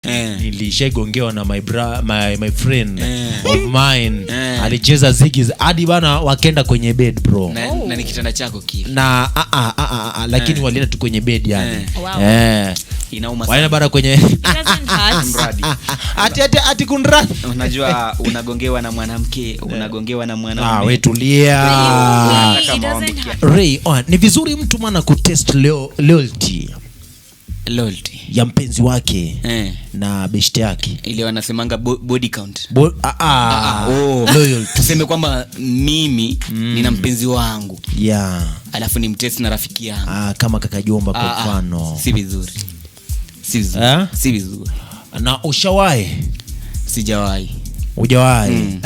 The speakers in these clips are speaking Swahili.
Nilishagongewa na my friend of mine alicheza zigi hadi bana wakaenda kwenye bed bro. Na ni kitanda chako kile. Na lakini walienda tu kwenye bed yani. Inauma sana. Walienda bara kwenye mradi. Ati kunradi. Unajua unagongewa na mwanamke, unagongewa na mwanamume. Wewe tulia. Ray, ni vizuri mtu maana kutest loyalty ya mpenzi wake na beshte yake. Ile wanasemanga body count. Loyalty. Tuseme kwamba mimi nina mpenzi wangu. Alafu ni mtest na rafiki yangu. Kama kaka Jomba kwa mfano. Si vizuri. Si vizuri. Na ushawahi? Sijawahi. Hujawahi?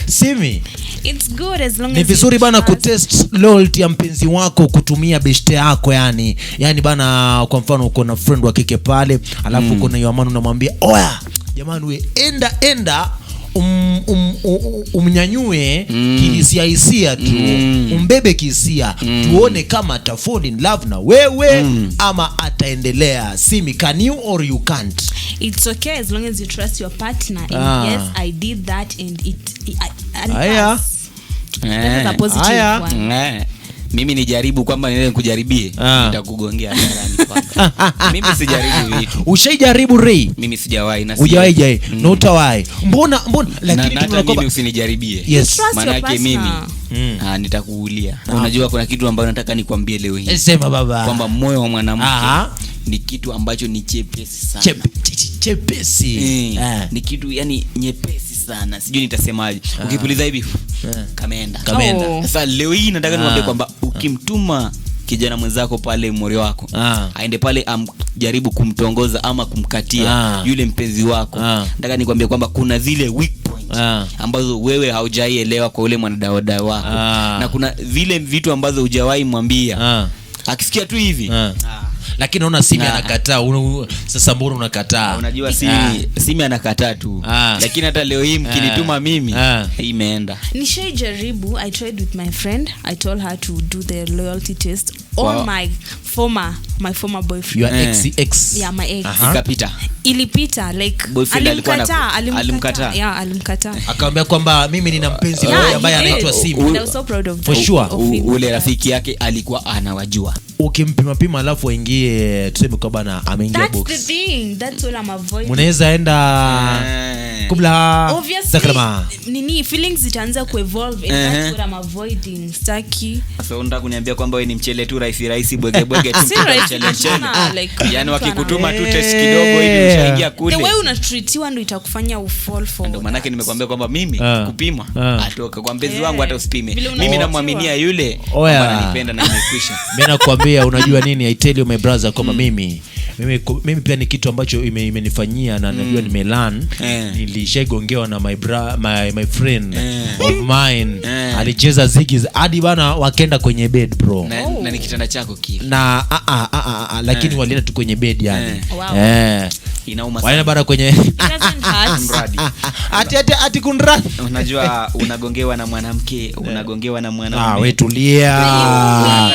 Simi. It's good as long as ni vizuri bana kutest loyalty ya mpenzi wako kutumia beshte yako yani bana. Kwa mfano uko na friend wa kike pale, alafu uko na Yamani unamwambia oya jamani we enda umnyanyue kihisia tu, umbebe kihisia, tuone kama ata fall in love na wewe ama ataendelea. Simi, can you or you can't? It's okay as long as you trust your partner. And yes, I did that and that is a positive one. Mimi nijaribu kwamba niende kujaribie, nitakugongea hadharani kwanza. Mimi sijaribu vitu. Ushaijaribu Ray? Mimi sijawahi na sijawahi. Na utawahi. Mbona lakini tunakwambia mimi usinijaribie. Yes. Maana yake mimi nitakuulia. Unajua kuna kitu ambacho nataka nikwambie leo hii. Sema baba. Kwamba moyo wa mwanamke ni kitu ambacho ni chepesi sana. Chepesi. Ni kitu yani nyepesi sana. Sijui nitasemaje. Ukipuliza hivi kameenda. Sasa leo hii nataka niwaambie kwamba ukimtuma kijana mwenzako pale mori wako aende pale jaribu kumtongoza ama kumkatia yule mpenzi wako, nataka nikwambie kwamba kuna zile weak points ambazo wewe haujaielewa kwa yule mwanadada wako, na kuna zile vitu ambazo hujawahi mwambia. Akisikia tu hivi lakini naona Simi anakataa. Sasa mbona unakataa? Unajua Simi anakataa tu. Lakini hata leo hii mkinituma mimi imeenda. Nishaijaribu. I tried with my friend. I told her to do the loyalty test on my former boyfriend. Your ex? Yeah, my ex. Ilipita like alimkataa. Yeah, alimkataa. Akamwambia kwamba mimi nina mpenzi mmoja ambaye anaitwa Simi. I was so proud of for sure. Ule rafiki yake alikuwa anawajua. Ukimpima alafu aingie tuseme kwa bana ameingia box. That's the thing. That's what I'm avoiding. Mnaweza enda kubla sakrama. Nini feelings zitaanza kuevolve and that's what I'm avoiding. Staki. Sasa unataka kuniambia kwamba wewe ni mchele tu rahisi bwege tu mchele. Yaani wakikutuma tu test kidogo hivi ushaingia kule. The way unatreatiwa ndio itakufanya ufall for. Ndio maana yake nimekwambia kwamba mimi kupima atoka kwa mpenzi wangu hata usipime. Mimi namwaminia yule ambaye ananipenda na nimekwisha. Mimi nakwambia unajua nini, I tell you my brother kwamba mimi pia ni kitu ambacho imenifanyia na najua nimelearn. Nilishagongewa na my friend of mine alicheza zigi hadi bana wakaenda kwenye bed bro. Na ni kitanda chako kile. Na lakini walienda tu kwenye bed yani. Inauma sana. Walienda bara kwenye mradi. Ati kunradi. Unajua unagongewa na mwanamke, unagongewa na mwanamume. Wewe tulia.